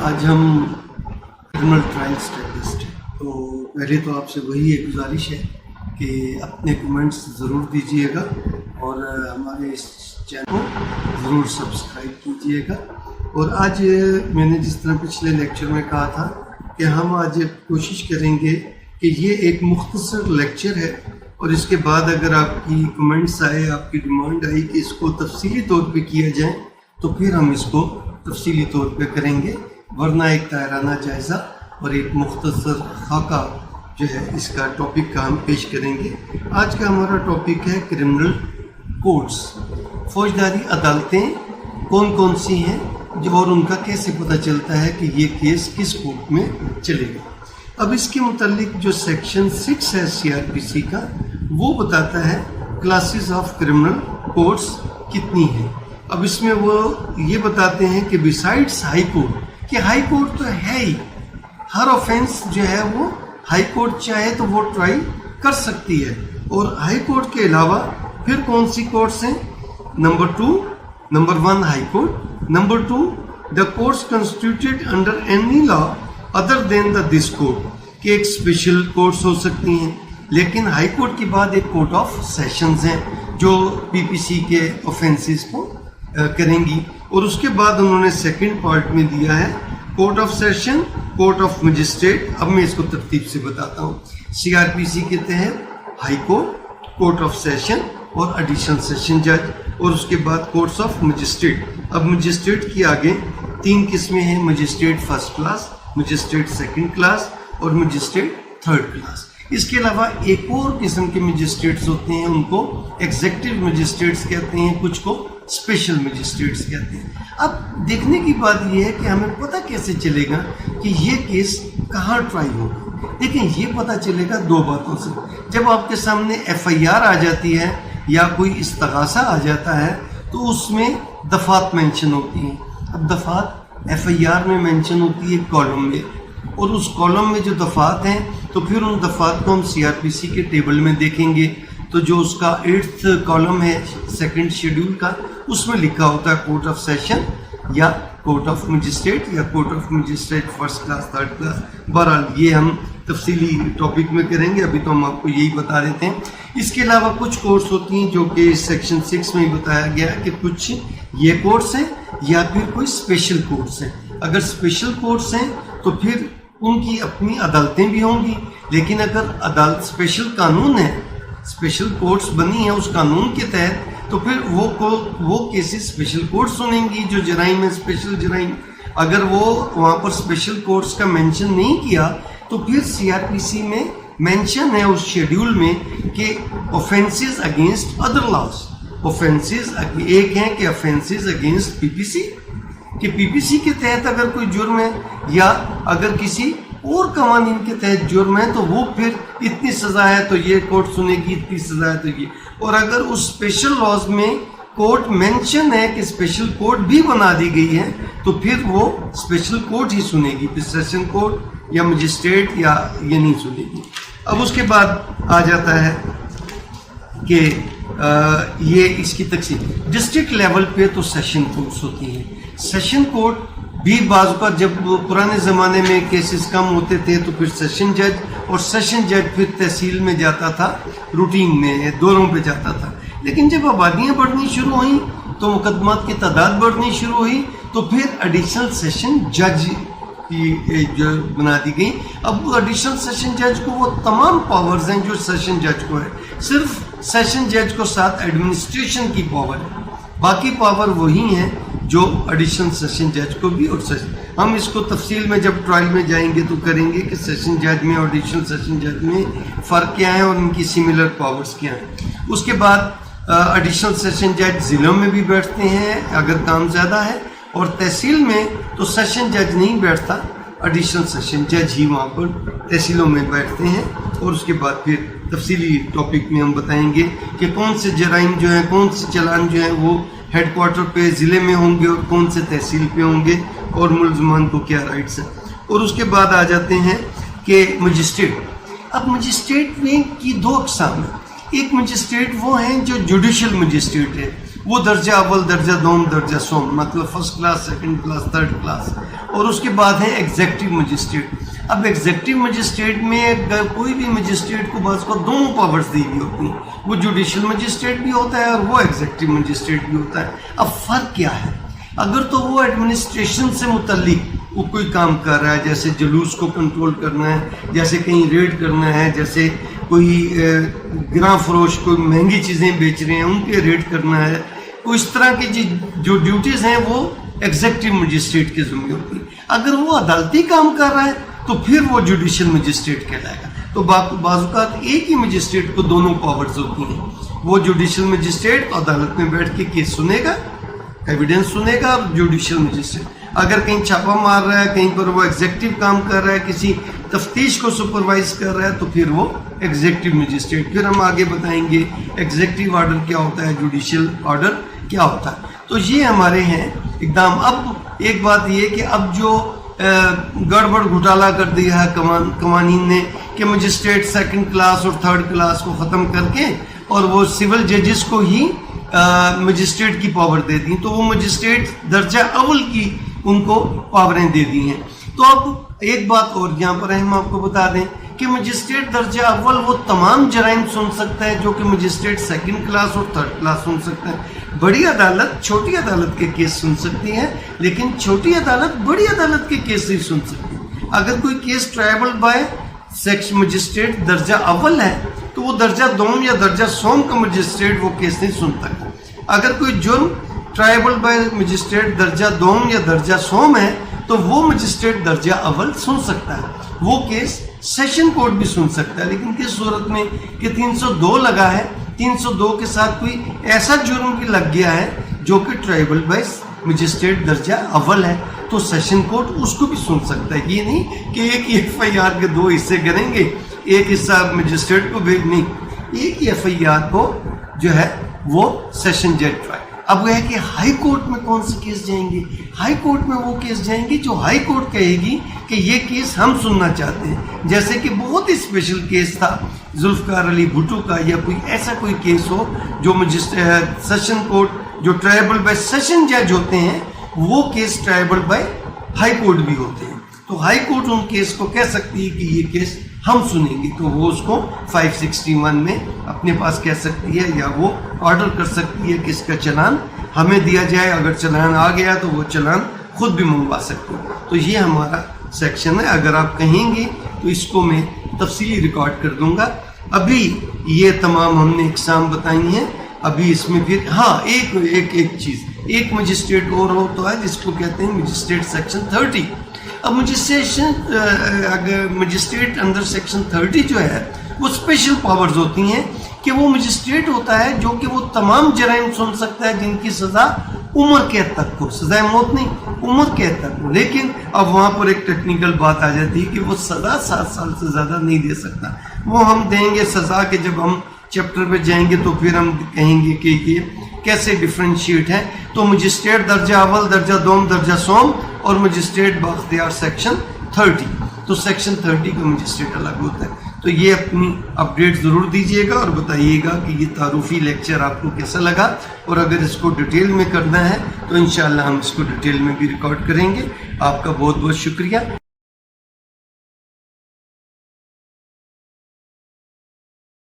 आज हम criminal trial स्टेटिस्ट, तो पहले तो आपसे वही एक गुजारिश है कि अपने कमेंट्स ज़रूर दीजिएगा और हमारे इस चैनल को ज़रूर सब्सक्राइब कीजिएगा। और आज मैंने जिस तरह पिछले लेक्चर में कहा था कि हम आज कोशिश करेंगे कि ये एक मुख्तसर लेक्चर है और इसके बाद अगर आपकी कमेंट्स आए, आपकी डिमांड आई कि इसको तफसीली तौर पे किया जाए तो फिर हम इसको तफसीली तौर पे करेंगे, वरना एक दायराना जायज़ा और एक मुख्तसर खाका जो है इसका टॉपिक का हम पेश करेंगे। आज का हमारा टॉपिक है क्रिमिनल कोर्ट्स, फौजदारी अदालतें कौन कौन सी हैं जो और उनका कैसे पता चलता है कि ये केस किस कोर्ट में चलेगा। अब इसके मुतालिक जो सेक्शन 6 है CRPC का, वो बताता है क्लासेस ऑफ क्रिमिनल कोर्ट्स कितनी हैं। अब इसमें वो ये बताते हैं कि बिसाइड्स हाई कोर्ट, कि हाई कोर्ट तो है ही, हर ऑफेंस जो है वो हाई कोर्ट चाहे तो वो ट्राई कर सकती है। और हाई कोर्ट के अलावा फिर कौन सी कोर्ट्स हैं? Number 1 high court, number 2 the courts constituted under any law other than the this court, कि एक स्पेशल कोर्ट्स हो सकती हैं, लेकिन हाई कोर्ट के बाद एक कोर्ट ऑफ सेशंस हैं जो PPC के ऑफेंसेस को करेंगी। और उसके बाद उन्होंने सेकंड पार्ट में दिया है court of session, court of magistrate. अब मैं इसको तरतीब से बताता हूँ। CRPC के तहत high court, court of session और एडिशनल सेशन जज, और उसके बाद कोर्ट्स ऑफ मजिस्ट्रेट। अब मजिस्ट्रेट की आगे 3 किस्में हैं, magistrate first class, magistrate second class और मजिस्ट्रेट थर्ड क्लास। इसके अलावा एक और किस्म के मजिस्ट्रेट्स होते हैं, उनको एग्जीक्यूटिव मजिस्ट्रेट्स कहते हैं, कुछ को स्पेशल मजिस्ट्रेट्स कहते हैं। अब देखने की बात यह है कि हमें पता कैसे चलेगा कि ये केस कहाँ ट्राई होगा। देखिए, ये पता चलेगा 2 बातों से। जब आपके सामने FIR आ जाती है या कोई इस्तगासा आ जाता है तो उसमें दफात मेंशन होती हैं। अब दफात FIR में मेंशन होती है कॉलम में, और उस कॉलम में जो दफात हैं तो फिर उन दफात को हम CRPC के टेबल में देखेंगे तो जो उसका 8th कॉलम है सेकंड शेड्यूल का, उसमें लिखा होता है कोर्ट ऑफ सेशन या कोर्ट ऑफ मजिस्ट्रेट या court of magistrate first class, third class. बहरहाल ये हम तफसीली टॉपिक में करेंगे, अभी तो हम आपको यही बता देते हैं। इसके अलावा कुछ कोर्ट्स होती हैं जो कि सेक्शन 6 में ही बताया गया है कि कुछ ये कोर्ट्स हैं या फिर कोई स्पेशल कोर्ट्स हैं। अगर स्पेशल कोर्ट्स हैं तो फिर उनकी अपनी अदालतें भी होंगी, लेकिन अगर अदालत स्पेशल कानून है, स्पेशल कोर्ट्स बनी है उस कानून के तहत, तो फिर वो केसेस स्पेशल कोर्ट सुनेंगी जो जराइम है, स्पेशल जराइम। अगर वो वहाँ पर स्पेशल कोर्ट्स का मेंशन नहीं किया तो फिर CRPC में मेंशन है उस शेड्यूल में कि offences against other laws. Offences एक हैं कि ऑफेंसेस अगेंस्ट PPC, कि PPC के तहत अगर कोई जुर्म है या अगर किसी और कवानीन के तहत जुर्म है तो वो फिर इतनी सज़ा है तो ये कोर्ट सुनेगी, इतनी सज़ा है तो ये। और अगर उस स्पेशल लॉज में कोर्ट मेंशन है कि स्पेशल कोर्ट भी बना दी गई है तो फिर वो स्पेशल कोर्ट ही सुनेगी, फिर सेशन कोर्ट या मजिस्ट्रेट या ये नहीं सुनेगी। अब उसके बाद आ जाता है कि ये इसकी तकसीम डिस्ट्रिक्ट लेवल पे तो सेशन कोर्ट्स होती हैं। सेशन कोर्ट भी बाज़ का जब पुराने ज़माने में केसेस कम होते थे तो फिर सेशन जज, और सेशन जज फिर तहसील में जाता था, रूटीन में दौरों पे जाता था। लेकिन जब आबादियाँ बढ़नी शुरू हुई तो मुकदमात की तादाद बढ़नी शुरू हुई तो फिर एडिशनल सेशन जज की जो बना दी गई। अब एडिशनल सेशन जज को वो तमाम पावर्स हैं जो सेशन जज को है, सिर्फ सेशन जज को साथ एडमिनिस्ट्रेशन की पावर है, बाकी पावर वही हैं जो एडिशनल सेशन जज को भी। और हम इसको तफसील में जब ट्रायल में जाएंगे तो करेंगे कि सेशन जज में और एडिशनल सेशन जज में फ़र्क क्या है और उनकी सिमिलर पावर्स क्या हैं। उसके बाद एडिशनल सेशन जज ज़िलों में भी बैठते हैं अगर काम ज़्यादा है, और तहसील में तो सेशन जज नहीं बैठता, एडिशनल सेशन जज ही वहाँ पर तहसीलों में बैठते हैं। और उसके बाद फिर तफसीली टॉपिक में हम बताएंगे कि कौन से जराइम जो हैं, कौन से चालान जो हैं वो हेड क्वार्टर पे ज़िले में होंगे और कौन से तहसील पे होंगे, और मुलजमान को क्या राइट्स हैं। और उसके बाद आ जाते हैं कि मजिस्ट्रेट। अब मजिस्ट्रेट में की 2 अक़साम हैं। एक मजिस्ट्रेट वो हैं जो जुडिशल मजिस्ट्रेट है, वो दर्जा अव्वल, दर्जा दोम, दर्जा सोम, मतलब first class, second class, third class. और उसके बाद है एग्जेक्टिव मजिस्ट्रेट। अब एग्जेक्टिव मजिस्ट्रेट में कोई भी मजिस्ट्रेट को बस को दोनों पावर्स दी हुई होती हैं, वो जुडिशल मजिस्ट्रेट भी होता है और वो एग्जेक्टिव मजिस्ट्रेट भी होता है। अब फ़र्क क्या है? अगर तो वो एडमिनिस्ट्रेशन से मुतल्लिक वो कोई काम कर रहा है, जैसे जुलूस को कंट्रोल करना है, जैसे कहीं रेड करना है, जैसे कोई गिरां फरोश कोई महंगी चीज़ें बेच रहे हैं उन पे रेड करना है, तो इस तरह की जो ड्यूटीज़ हैं वो एग्जेक्टिव मजिस्ट्रेट के ज़िम्मे होती हैं। अगर वो अदालती काम कर रहा है तो फिर वो जुडिशल मजिस्ट्रेट कहलाएगा। तो बाज़-औक़ात एक ही मजिस्ट्रेट को दोनों पावर्स होती हैं। वो जुडिशल मजिस्ट्रेट अदालत में बैठ के केस सुनेगा, एविडेंस सुनेगा, और जुडिशल मजिस्ट्रेट अगर कहीं छापा मार रहा है, कहीं पर वो एग्जेक्टिव काम कर रहा है, किसी तफ्तीश को सुपरवाइज कर रहा है, तो फिर वो एग्जेक्टिव मजिस्ट्रेट। फिर हम आगे बताएंगे एग्जेक्टिव ऑर्डर क्या होता है, जुडिशल ऑर्डर क्या होता है। तो ये हमारे हैं इकदाम। अब एक बात ये कि अब जो गड़बड़ घोटाला कर दिया है कवानीन ने कि मजिस्ट्रेट सेकंड क्लास और थर्ड क्लास को ख़त्म करके और वो सिविल जजेस को ही मजिस्ट्रेट की पावर दे दी, तो वो मजिस्ट्रेट दर्जा अव्वल की उनको पावरें दे दी हैं। तो अब एक बात और यहाँ पर हम आपको बता दें कि मजिस्ट्रेट दर्जा अव्वल वो तमाम जराइम सुन सकता है जो कि मजिस्ट्रेट सेकंड क्लास और थर्ड क्लास सुन सकता है। बड़ी अदालत छोटी अदालत के केस सुन सकती है, लेकिन छोटी अदालत बड़ी अदालत के केस नहीं सुन सकती। अगर कोई case tribal by section magistrate दर्जा अव्वल है तो वो दर्जा दोम या दर्जा सोम का मजिस्ट्रेट वो केस नहीं सुनता। अगर कोई जुर्म ट्रायबल बाय मजिस्ट्रेट दर्जा दोम या दर्जा सोम है तो वो मजिस्ट्रेट दर्जा अव्वल सुन सकता है, वो केस सेशन कोर्ट भी सुन सकता है। लेकिन किस सूरत में कि 302 लगा है, 302 के साथ कोई ऐसा जुर्म भी लग गया है जो कि ट्राइबल बाय मजिस्ट्रेट दर्जा अव्वल है, तो सेशन कोर्ट उसको भी सुन सकता है। ये नहीं कि एक FIR के दो हिस्से करेंगे, एक हिस्सा मजिस्ट्रेट को भेज, नहीं, एक ही FIR को जो है वो सेशन जज ट्राई। अब वह है कि हाई कोर्ट में कौन से केस जाएंगे? हाई कोर्ट में वो केस जाएंगे जो हाई कोर्ट कहेगी कि ये केस हम सुनना चाहते हैं। जैसे कि बहुत ही स्पेशल केस था जुल्फकार अली भुट्टो का, या कोई ऐसा कोई केस हो जो मजिस्ट्रेट सेशन कोर्ट जो ट्राइबल बाय सेशन जज होते हैं वो case tribal by high court भी होते हैं। तो हाई कोर्ट उन केस को कह सकती है कि ये केस हम सुनेंगे, तो वो उसको 561 में अपने पास कह सकती है, या वो ऑर्डर कर सकती है कि इसका चालान हमें दिया जाए। अगर चालान आ गया तो वो चालान खुद भी मंगवा सकते हो। तो ये हमारा सेक्शन है। अगर आप कहेंगे तो इसको मैं तफसीली रिकॉर्ड कर दूंगा। अभी ये तमाम हमने इकसाम बताई हैं। अभी इसमें फिर हाँ एक चीज़, एक मजिस्ट्रेट और होता है जिसको कहते हैं मजिस्ट्रेट सेक्शन 30। अब मजिस्ट्रेट अंडर सेक्शन 30 जो है वो स्पेशल पावर्स होती हैं कि वो मजिस्ट्रेट होता है जो कि वो तमाम जराइम सुन सकता है जिनकी सज़ा उम्र कैद तक हो, सज़ाए मौत नहीं, उम्र कैद तक हो। लेकिन अब वहाँ पर एक टेक्निकल बात आ जाती है कि वो सज़ा 7 साल से ज़्यादा नहीं दे सकता। वो हम देंगे सज़ा के, जब हम चैप्टर पे जाएंगे तो फिर हम कहेंगे कि ये कैसे डिफ्रेंशिएट है। तो मजिस्ट्रेट दर्जा अव्वल, दर्जा दोम, दर्जा सोम और मजिस्ट्रेट बाख्तियार सेक्शन 30। तो सेक्शन 30 का मजिस्ट्रेट अलग होता है। तो ये अपनी अपडेट ज़रूर दीजिएगा और बताइएगा कि ये तारुफी लेक्चर आपको कैसा लगा, और अगर इसको डिटेल में करना है तो इंशाअल्लाह हम इसको डिटेल में भी रिकॉर्ड करेंगे। आपका बहुत बहुत शुक्रिया।